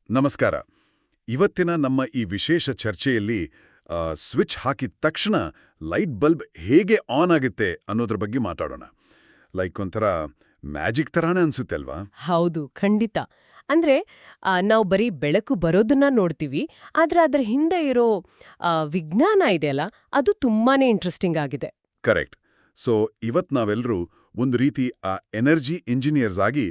ನಮಸ್ಕಾರ. ಇವತ್ತಿನ ನಮ್ಮ ಈ ವಿಶೇಷ ಚರ್ಚೆಯಲ್ಲಿ ಸ್ವಿಚ್ ಹಾಕಿದ ತಕ್ಷಣ ಲೈಟ್ ಬಲ್ಬ್ ಹೇಗೆ ಆನ್ ಆಗುತ್ತೆ ಅನ್ನೋದ್ರ ಬಗ್ಗೆ ಮಾತಾಡೋಣ. ಲೈಕ್ ಒಂಥರ ಮ್ಯಾಜಿಕ್ ಥರಾನೇ ಅನ್ಸುತ್ತೆ ಅಲ್ವಾ? ಹೌದು, ಖಂಡಿತ. ಅಂದ್ರೆ ನಾವು ಬರೀ ಬೆಳಕು ಬರೋದನ್ನ ನೋಡ್ತೀವಿ, ಆದ್ರೆ ಅದರ ಹಿಂದೆ ಇರೋ ವಿಜ್ಞಾನ ಇದೆಯಲ್ಲ, ಅದು ತುಂಬಾನೇ ಇಂಟ್ರೆಸ್ಟಿಂಗ್ ಆಗಿದೆ. ಕರೆಕ್ಟ್. ಸೊ ಇವತ್ ನಾವೆಲ್ಲರೂ ಒಂದು ರೀತಿ ಆ ಎನರ್ಜಿ ಇಂಜಿನಿಯರ್ಸ್ ಆಗಿ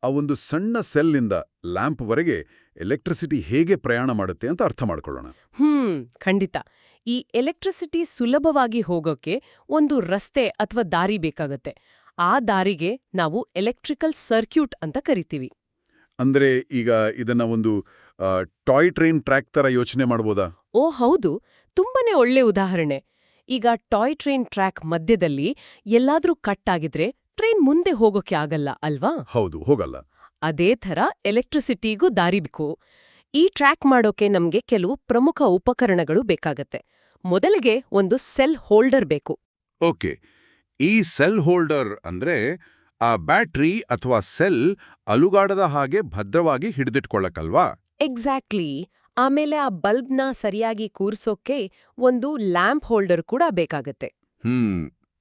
ಆ ಒಂದು ಸಣ್ಣ ಸೆಲ್ನಿಂದ ಲ್ಯಾಂಪ್ವರೆಗೆ ಎಲೆಕ್ಟ್ರಿಸಿಟಿ ಹೇಗೆ ಪ್ರಯಾಣ ಮಾಡುತ್ತೆ ಅಂತ ಅರ್ಥ ಮಾಡ್ಕೊಳ್ಳೋಣ. ಖಂಡಿತ. ಈ ಎಲೆಕ್ಟ್ರಿಸಿಟಿ ಸುಲಭವಾಗಿ ಹೋಗೋಕೆ ಒಂದು ರಸ್ತೆ ಅಥವಾ ದಾರಿ ಬೇಕಾಗತ್ತೆ. ಆ ದಾರಿಗೆ ನಾವು ಎಲೆಕ್ಟ್ರಿಕಲ್ ಸರ್ಕ್ಯೂಟ್ ಅಂತ ಕರಿತೀವಿ. ಅಂದ್ರೆ ಈಗ ಇದನ್ನ ಒಂದು ಟಾಯ್ ಟ್ರೈನ್ ಟ್ರ್ಯಾಕ್ ತರ ಯೋಚನೆ ಮಾಡ್ಬೋದಾ? ಓ ಹೌದು, ತುಂಬಾನೇ ಒಳ್ಳೆ ಉದಾಹರಣೆ. ಈಗ ಟಾಯ್ ಟ್ರೈನ್ ಟ್ರ್ಯಾಕ್ ಮಧ್ಯದಲ್ಲಿ ಎಲ್ಲಾದ್ರೂ ಕಟ್ ಆಗಿದ್ರೆ ಟ್ರೈನ್ ಮುಂದೆ ಹೋಗೋಕೆ ಆಗಲ್ಲ ಅಲ್ವಾ? ಹೌದು, ಹೋಗಲ್ಲ. ಅದೇ ಥರ ಎಲೆಕ್ಟ್ರಿಸಿಟಿಗೂ ದಾರಿ ಬೇಕು. ಈ ಟ್ರ್ಯಾಕ್ ಮಾಡೋಕೆ ನಮ್ಗೆ ಕೆಲವು ಪ್ರಮುಖ ಉಪಕರಣಗಳು ಬೇಕಾಗತ್ತೆ. ಮೊದಲಿಗೆ ಒಂದು ಸೆಲ್ ಹೋಲ್ಡರ್ ಬೇಕು. ಓಕೆ, ಈ ಸೆಲ್ ಹೋಲ್ಡರ್ ಅಂದ್ರೆ ಆ ಬ್ಯಾಟ್ರಿ ಅಥವಾ ಸೆಲ್ ಅಲುಗಾಡದ ಹಾಗೆ ಭದ್ರವಾಗಿ ಹಿಡಿದಿಟ್ಕೊಳ್ಳಕ್ಕಲ್ವಾ? ಎಕ್ಸಾಕ್ಟ್ಲಿ. ಆಮೇಲೆ ಆ ಬಲ್ಬ್ನ ಸರಿಯಾಗಿ ಕೂರ್ಸೋಕೆ ಒಂದು ಲ್ಯಾಂಪ್ ಹೋಲ್ಡರ್ ಕೂಡ ಬೇಕಾಗತ್ತೆ.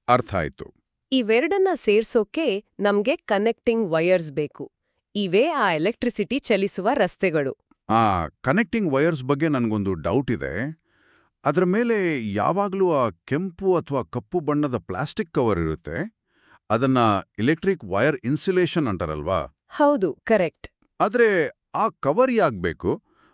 ಅರ್ಥ ಆಯ್ತು. ಇವೆರಡನ್ನ ಸೇರ್ಸೋಕೆ ನಮ್ಗೆ ಕನೆಕ್ಟಿಂಗ್ ವೈರ್ಸ್ ಬೇಕು. ಇವೇ ಆ ಎಲೆಕ್ಟ್ರಿಸಿಟಿ ಚಲಿಸುವ ರಸ್ತೆಗಳು. ಆ ಕನೆಕ್ಟಿಂಗ್ ವೈರ್ಸ್ ಬಗ್ಗೆ ನನ್ಗೊಂದು ಡೌಟ್ ಇದೆ. ಅದರ ಮೇಲೆ ಯಾವಾಗ್ಲೂ ಆ ಕೆಂಪು ಅಥವಾ ಕಪ್ಪು ಬಣ್ಣದ ಪ್ಲಾಸ್ಟಿಕ್ ಕವರ್ ಇರುತ್ತೆ. ಅದನ್ನ ಎಲೆಕ್ಟ್ರಿಕ್ ವೈರ್ ಇನ್ಸುಲೇಷನ್ ಅಂತಾರಲ್ವಾ? ಹೌದು, ಕರೆಕ್ಟ್. ಆದ್ರೆ ಆ ಕವರ್ ಯಾಕ್ಬೇಕು?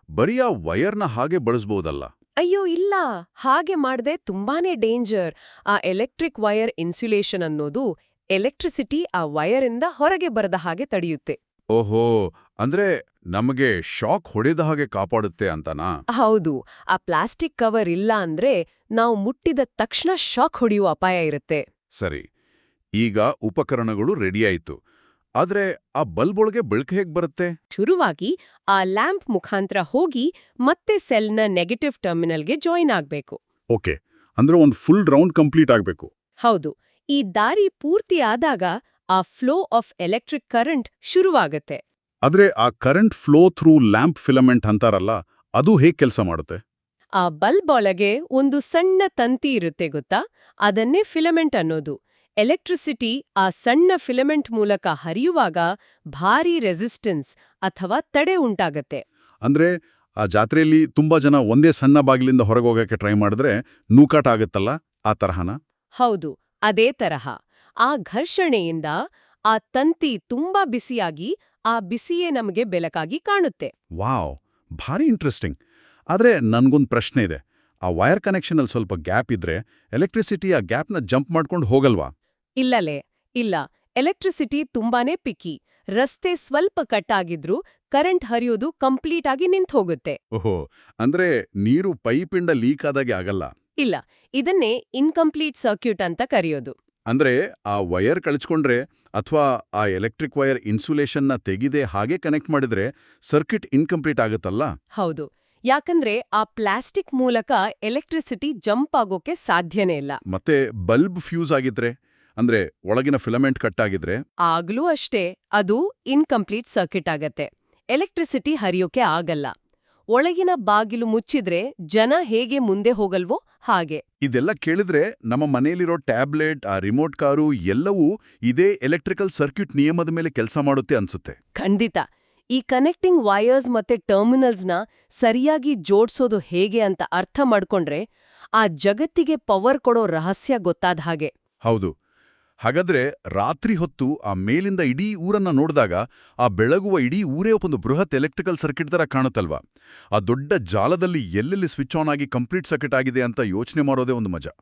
ಬರೀ ಆ ವೈರ್ನ ಹಾಗೆ ಬಳಸ್ಬೋದಲ್ಲ? ಅಯ್ಯೋ ಇಲ್ಲ, ಹಾಗೆ ಮಾಡ್ದೆ ತುಂಬಾನೇ ಡೇಂಜರ್. ಆ ಎಲೆಕ್ಟ್ರಿಕ್ ವೈರ್ ಇನ್ಸುಲೇಷನ್ ಅನ್ನೋದು ಎಲೆಕ್ಟ್ರಿಸಿಟಿ ಆ ವೈರಿಂದ ಹೊರಗೆ ಬರದ ಹಾಗೆ ತಡೆಯುತ್ತೆ. ಓಹೋ, ಅಂದ್ರೆ ನಮಗೆ ಶಾಕ್ ಹೊಡೆದ ಹಾಗೆ ಕಾಪಾಡುತ್ತೆ ಅಂತನಾ? ಹೌದು. ಆ ಪ್ಲಾಸ್ಟಿಕ್ ಕವರ್ ಇಲ್ಲ ಅಂದ್ರೆ ನಾವು ಮುಟ್ಟಿದ ತಕ್ಷಣ ಶಾಕ್ ಹೊಡೆಯುವ ಅಪಾಯ ಇರುತ್ತೆ. ಸರಿ, ಈಗ ಉಪಕರಣಗಳು ರೆಡಿಯಾಯಿತು. ಆದ್ರೆ ಆ ಬಲ್ಬ್ ಒಳಗೆ ಬೆಳಕು ಹೇಗ್ ಬರುತ್ತೆ? ಶುರುವಾಗಿ ಆ ಲ್ಯಾಂಪ್ ಮುಖಾಂತರ ಹೋಗಿ ಮತ್ತೆ ಸೆಲ್ನ ನೆಗೆಟಿವ್ ಟರ್ಮಿನಲ್ಗೆ ಜಾಯಿನ್ ಆಗ್ಬೇಕು. ಓಕೆ, ಅಂದ್ರೆ ಒಂದು ಫುಲ್ ರೌಂಡ್ ಕಂಪ್ಲೀಟ್ ಆಗ್ಬೇಕು. ಹೌದು. ಈ ದಾರಿ ಪೂರ್ತಿ ಆದಾಗ ಆ ಫ್ಲೋ ಆಫ್ ಎಲೆಕ್ಟ್ರಿಕ್ ಕರೆಂಟ್ ಶುರುವಾಗತ್ತೆ. ಆದ್ರೆ ಆ current flow through lamp filament ಅಂತಾರಲ್ಲ, ಅದು ಹೇಗೆ ಕೆಲಸ ಮಾಡುತ್ತೆ? ಆ ಬಲ್ಬ್ ಒಳಗೆ ಒಂದು ಸಣ್ಣ ತಂತಿ ಇರುತ್ತೆ ಗೊತ್ತಾ? ಅದನ್ನೇ ಫಿಲಮೆಂಟ್ ಅನ್ನೋದು. ಎಲೆಕ್ಟ್ರಿಸಿಟಿ ಆ ಸಣ್ಣ ಫಿಲಮೆಂಟ್ ಮೂಲಕ ಹರಿಯುವಾಗ ಭಾರೀ ರೆಸಿಸ್ಟೆನ್ಸ್ ಅಥವಾ ತಡೆ ಉಂಟಾಗತ್ತೆ. ಅಂದ್ರೆ ಆ ಜಾತ್ರೆಯಲ್ಲಿ ತುಂಬಾ ಜನ ಒಂದೇ ಸಣ್ಣ ಬಾಗಿಲಿಂದ ಹೊರಗೋಗಕ್ಕೆ ಟ್ರೈ ಮಾಡಿದ್ರೆ ನೂಕಾಟ ಆಗುತ್ತಲ್ಲ, ಆ ತರಹನ? ಹೌದು, ಅದೇ ತರಹ. ಆ ಘರ್ಷಣೆಯಿಂದ ಆ ತಂತಿ ತುಂಬಾ ಬಿಸಿಯಾಗಿ ಆ ಬಿಸಿಯೇ ನಮಗೆ ಬೆಳಕಾಗಿ ಕಾಣುತ್ತೆ. ವಾವ್, ಭಾರಿ ಇಂಟ್ರೆಸ್ಟಿಂಗ್. ಆದ್ರೆ ನನ್ಗೊಂದು ಪ್ರಶ್ನೆ ಇದೆ. ಆ ವೈರ್ ಕನೆಕ್ಷನ್ ಅಲ್ಲಿ ಸ್ವಲ್ಪ ಗ್ಯಾಪ್ ಇದ್ರೆ ಎಲೆಕ್ಟ್ರಿಸಿಟಿ ಆ ಗ್ಯಾಪ್ನ ಜಂಪ್ ಮಾಡ್ಕೊಂಡು ಹೋಗಲ್ವಾ? ಇಲ್ಲಲೇ ಇಲ್ಲ. ಎಲೆಕ್ಟ್ರಿಸಿಟಿ ತುಂಬಾನೇ ಪಿಕ್ಕಿ. ರಸ್ತೆ ಸ್ವಲ್ಪ ಕಟ್ ಆಗಿದ್ರೂ ಕರೆಂಟ್ ಹರಿಯೋದು ಕಂಪ್ಲೀಟ್ ಆಗಿ ನಿಂತ್ ಹೋಗುತ್ತೆ. ಓಹೋ, ಅಂದ್ರೆ ನೀರು ಪೈಪಿಂದ ಲೀಕ್ ಆದಾಗೆ ಆಗಲ್ಲ? ಇಲ್ಲ, ಇದನ್ನೇ ಇನ್ಕಂಪ್ಲೀಟ್ ಸರ್ಕ್ಯೂಟ್ ಅಂತ ಕರೆಯೋದು. ಅಂದ್ರೆ ಆ ವೈರ್ ಕಳಿಸ್ಕೊಂಡ್ರೆ ಅಥವಾ ಆ ಎಲೆಕ್ಟ್ರಿಕ್ ವೈರ್ ಇನ್ಸುಲೇಷನ್ನ ತೆಗೆದೇ ಹಾಗೆ ಕನೆಕ್ಟ್ ಮಾಡಿದ್ರೆ ಸರ್ಕ್ಯೂಟ್ ಇನ್ಕಂಪ್ಲೀಟ್ ಆಗುತ್ತಲ್ಲ? ಹೌದು, ಯಾಕಂದ್ರೆ ಆ ಪ್ಲಾಸ್ಟಿಕ್ ಮೂಲಕ ಎಲೆಕ್ಟ್ರಿಸಿಟಿ ಜಂಪ್ ಆಗೋಕೆ ಸಾಧ್ಯನೇ ಇಲ್ಲ. ಮತ್ತೆ ಬಲ್ಬ್ ಫ್ಯೂಸ್ ಆಗಿದ್ರೆ, ಅಂದ್ರೆ ಒಳಗಿನ ಫಿಲಮೆಂಟ್ ಕಟ್ ಆಗಿದ್ರೆ? ಆಗ್ಲೂ ಅಷ್ಟೇ, ಅದು ಇನ್ಕಂಪ್ಲೀಟ್ ಸರ್ಕ್ಯೂಟ್ ಆಗತ್ತೆ. ಎಲೆಕ್ಟ್ರಿಸಿಟಿ ಹರಿಯೋಕೆ ಆಗಲ್ಲ. ಒಳಗಿನ ಬಾಗಿಲು ಮುಚ್ಚಿದ್ರೆ ಜನ ಹೇಗೆ ಮುಂದೆ ಹೋಗಲ್ವೋ ಹಾಗೆ. ಇದೆಲ್ಲ ಕೇಳಿದ್ರೆ ನಮ್ಮ ಮನೆಯಲ್ಲಿರೋ ಟ್ಯಾಬ್ಲೆಟ್, ಆ ರಿಮೋಟ್ ಕಾರು ಎಲ್ಲವೂ ಇದೇ ಎಲೆಕ್ಟ್ರಿಕಲ್ ಸರ್ಕ್ಯೂಟ್ ನಿಯಮದ ಮೇಲೆ ಕೆಲಸ ಮಾಡುತ್ತೆ ಅನ್ಸುತ್ತೆ. ಖಂಡಿತ. ಈ ಕನೆಕ್ಟಿಂಗ್ ವೈರ್ಸ್ ಮತ್ತೆ ಟರ್ಮಿನಲ್ಸ್ನ ಸರಿಯಾಗಿ ಜೋಡ್ಸೋದು ಹೇಗೆ ಅಂತ ಅರ್ಥ ಮಾಡ್ಕೊಂಡ್ರೆ ಆ ಜಗತ್ತಿಗೆ ಪವರ್ ಕೊಡೋ ರಹಸ್ಯ ಗೊತ್ತಾದ ಹಾಗೆ. ಹೌದು. ಹಾಗಾದ್ರೆ ರಾತ್ರಿ ಹೊತ್ತು ಆ ಮೇಲಿಂದ ಇಡೀ ಊರನ್ನ ನೋಡಿದಾಗ ಆ ಬೆಳಗುವ ಇಡೀ ಊರೇ ಒಂದು ಬೃಹತ್ ಎಲೆಕ್ಟ್ರಿಕಲ್ ಸರ್ಕ್ಯೂಟ್ ತರ ಕಾಣುತ್ತಲ್ವಾ? ಆ ದೊಡ್ಡ ಜಾಲದಲ್ಲಿ ಎಲ್ಲೆಲ್ಲಿ ಸ್ವಿಚ್ ಆನ್ ಆಗಿ ಕಂಪ್ಲೀಟ್ ಸರ್ಕ್ಯೂಟ್ ಆಗಿದೆ ಅಂತ ಯೋಚನೆ ಮಾಡೋದೇ ಒಂದು ಮಜಾ.